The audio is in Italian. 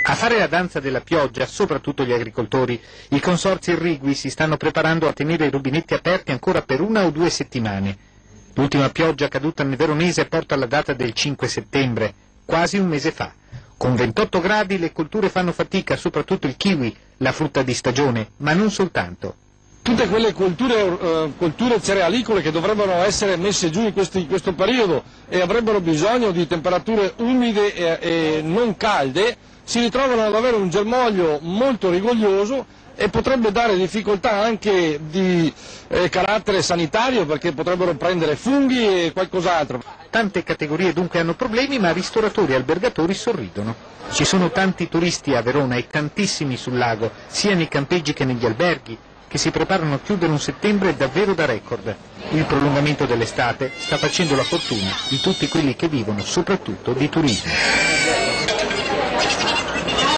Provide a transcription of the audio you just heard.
A fare la danza della pioggia, soprattutto gli agricoltori. I consorzi irrigui si stanno preparando a tenere i rubinetti aperti ancora per 1 o 2 settimane. L'ultima pioggia caduta nel Veronese porta alla data del 5 settembre, quasi un mese fa. Con 28 gradi le colture fanno fatica, soprattutto il kiwi, la frutta di stagione, ma non soltanto. Tutte quelle colture cerealicole che dovrebbero essere messe giù in questo periodo e avrebbero bisogno di temperature umide e non calde, si ritrovano ad avere un germoglio molto rigoglioso e potrebbe dare difficoltà anche di carattere sanitario, perché potrebbero prendere funghi e qualcos'altro. Tante categorie dunque hanno problemi, ma ristoratori e albergatori sorridono. Ci sono tanti turisti a Verona e tantissimi sul lago, sia nei campeggi che negli alberghi, che si preparano a chiudere un settembre davvero da record. Il prolungamento dell'estate sta facendo la fortuna di tutti quelli che vivono soprattutto di turismo.